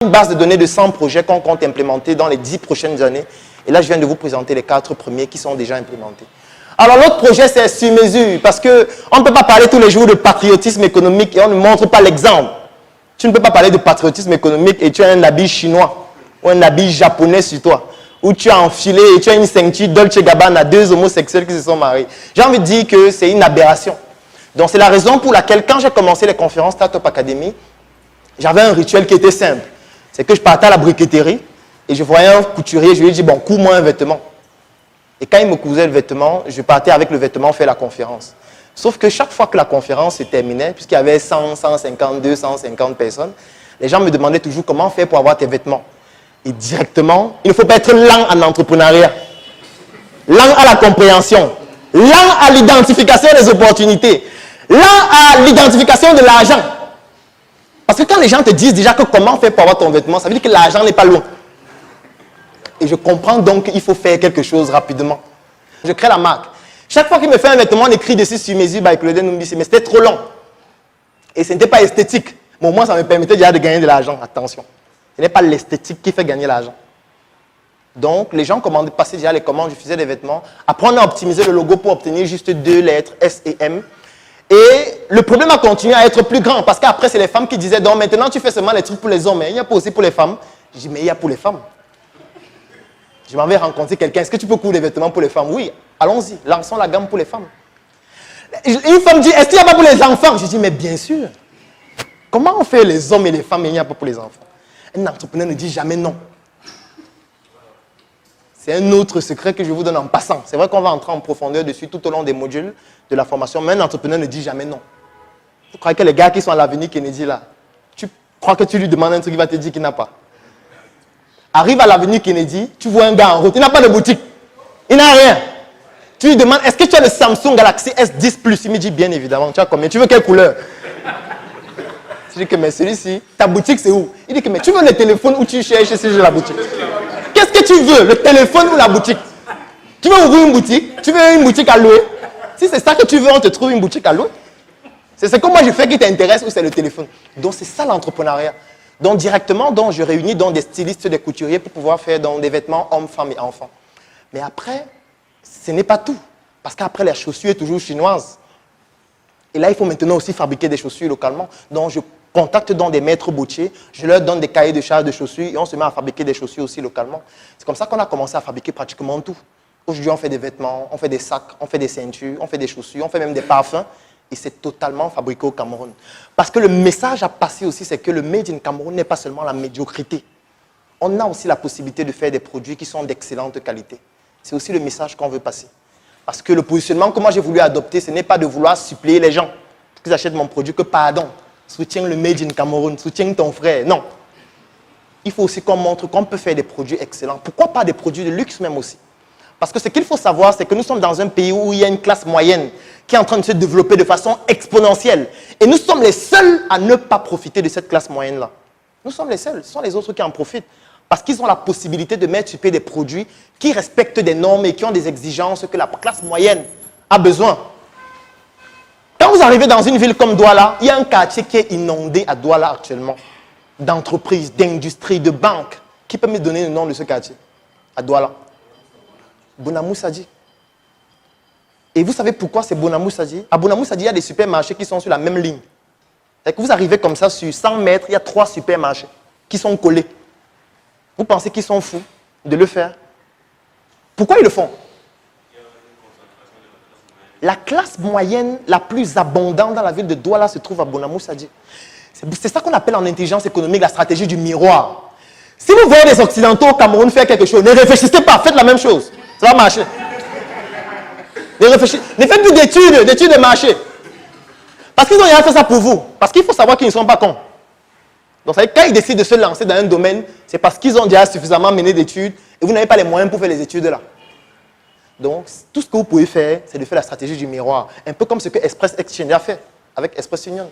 Une base de données de 100 projets qu'on compte implémenter dans les 10 prochaines années. Et là, je viens de vous présenter les 4 premiers qui sont déjà implémentés. Alors, l'autre projet, c'est sur mesure, parce qu'on ne peut pas parler tous les jours de patriotisme économique et on ne montre pas l'exemple. Tu ne peux pas parler de patriotisme économique et tu as un habit chinois ou un habit japonais sur toi, où tu as enfilé et tu as une ceinture Dolce Gabbana, 2 homosexuels qui se sont mariés. J'ai envie de dire que c'est une aberration. Donc, c'est la raison pour laquelle, quand j'ai commencé les conférences Startup Academy, j'avais un rituel qui était simple. C'est que je partais à la briqueterie et je voyais un couturier, je lui ai dit, bon, couds-moi un vêtement. Et quand il me cousait le vêtement, je partais avec le vêtement faire la conférence. Sauf que chaque fois que la conférence se terminait, puisqu'il y avait 100, 150, 250 personnes, les gens me demandaient toujours comment faire pour avoir tes vêtements. Et directement, il ne faut pas être lent en entrepreneuriat, lent à la compréhension, lent à l'identification des opportunités, lent à l'identification de l'argent. Parce que quand les gens te disent déjà que comment faire pour avoir ton vêtement, ça veut dire que l'argent n'est pas loin. Et je comprends donc qu'il faut faire quelque chose rapidement. Je crée la marque. Chaque fois qu'il me fait un vêtement, on écrit dessus sur mesure by Claudel Numbisi, mais c'était trop long. Et ce n'était pas esthétique. Mais au moins, ça me permettait déjà de gagner de l'argent. Attention. Ce n'est pas l'esthétique qui fait gagner l'argent. Donc, les gens passaient déjà les commandes, je faisais des vêtements. Après, on a optimisé le logo pour obtenir juste 2 lettres, S et M. Et le problème a continué à être plus grand, parce qu'après, c'est les femmes qui disaient, donc maintenant, tu fais seulement les trucs pour les hommes, mais il n'y a pas aussi pour les femmes. Je dis, mais il y a pour les femmes. Je m'en vais rencontrer quelqu'un, est-ce que tu peux coudre des vêtements pour les femmes? Oui, allons-y, lançons la gamme pour les femmes. Une femme dit, est-ce qu'il n'y a pas pour les enfants? Je dis, mais bien sûr. Comment on fait les hommes et les femmes et il n'y a pas pour les enfants? Un entrepreneur ne dit jamais non. C'est un autre secret que je vous donne en passant. C'est vrai qu'on va entrer en profondeur dessus tout au long des modules de la formation, mais un entrepreneur ne dit jamais non. Vous croyez que les gars qui sont à l'avenir Kennedy là, tu crois que tu lui demandes un truc, il va te dire qu'il n'a pas. Arrive à l'avenue Kennedy, tu vois un gars en route, il n'a pas de boutique, il n'a rien. Tu lui demandes, est-ce que tu as le Samsung Galaxy S10 Plus? Il me dit, bien évidemment, tu as combien? Tu veux quelle couleur? Je dis que, mais celui-ci, ta boutique c'est où? Il dit que, mais tu veux le téléphone ou tu cherches si j'ai la boutique? Qu'est-ce que tu veux, le téléphone ou la boutique? Tu veux ouvrir une boutique? Tu veux une boutique à louer? Si c'est ça que tu veux, on te trouve une boutique à louer. C'est ce que moi je fais qui t'intéresse ou c'est le téléphone? Donc c'est ça l'entrepreneuriat. Donc directement, donc, je réunis donc, des stylistes, des couturiers pour pouvoir faire donc, des vêtements hommes, femmes et enfants. Mais après, ce n'est pas tout. Parce qu'après, la chaussure est toujours chinoise. Et là, il faut maintenant aussi fabriquer des chaussures localement. Donc je contacte donc des maîtres boutiers, je leur donne des cahiers de charges de chaussures et on se met à fabriquer des chaussures aussi localement. C'est comme ça qu'on a commencé à fabriquer pratiquement tout. Aujourd'hui, on fait des vêtements, on fait des sacs, on fait des ceintures, on fait des chaussures, on fait même des parfums. Et c'est totalement fabriqué au Cameroun. Parce que le message à passer aussi, c'est que le Made in Cameroun n'est pas seulement la médiocrité. On a aussi la possibilité de faire des produits qui sont d'excellente qualité. C'est aussi le message qu'on veut passer. Parce que le positionnement que moi j'ai voulu adopter, ce n'est pas de vouloir suppléer les gens pour qu'ils achètent mon produit, que pardon, soutiens le Made in Cameroun, soutiens ton frère. Non. Il faut aussi qu'on montre qu'on peut faire des produits excellents. Pourquoi pas des produits de luxe même aussi? Parce que ce qu'il faut savoir, c'est que nous sommes dans un pays où il y a une classe moyenne qui est en train de se développer de façon exponentielle. Et nous sommes les seuls à ne pas profiter de cette classe moyenne-là. Nous sommes les seuls, ce sont les autres qui en profitent. Parce qu'ils ont la possibilité de mettre sur pied des produits qui respectent des normes et qui ont des exigences que la classe moyenne a besoin. Quand vous arrivez dans une ville comme Douala, il y a un quartier qui est inondé à Douala actuellement, d'entreprises, d'industries, de banques. Qui peut me donner le nom de ce quartier à Douala? Bonamou Sadji. Et vous savez pourquoi c'est Bonamou Sadji? À Bonamou Sadji, il y a des supermarchés qui sont sur la même ligne. C'est que vous arrivez comme ça, sur 100 mètres, il y a 3 supermarchés qui sont collés. Vous pensez qu'ils sont fous de le faire? Pourquoi ils le font? La classe moyenne la plus abondante dans la ville de Douala se trouve à Bonamou Sadji. C'est ça qu'on appelle en intelligence économique la stratégie du miroir. Si vous voyez les Occidentaux au Cameroun faire quelque chose, ne réfléchissez pas, faites la même chose. Ça va marcher. Ne faites plus d'études de marché. Parce qu'ils ont rien fait ça pour vous. Parce qu'il faut savoir qu'ils ne sont pas cons. Donc, quand ils décident de se lancer dans un domaine, c'est parce qu'ils ont déjà suffisamment mené d'études et vous n'avez pas les moyens pour faire les études là. Donc, tout ce que vous pouvez faire, c'est de faire la stratégie du miroir. Un peu comme ce que Express Exchange a fait avec Express Union.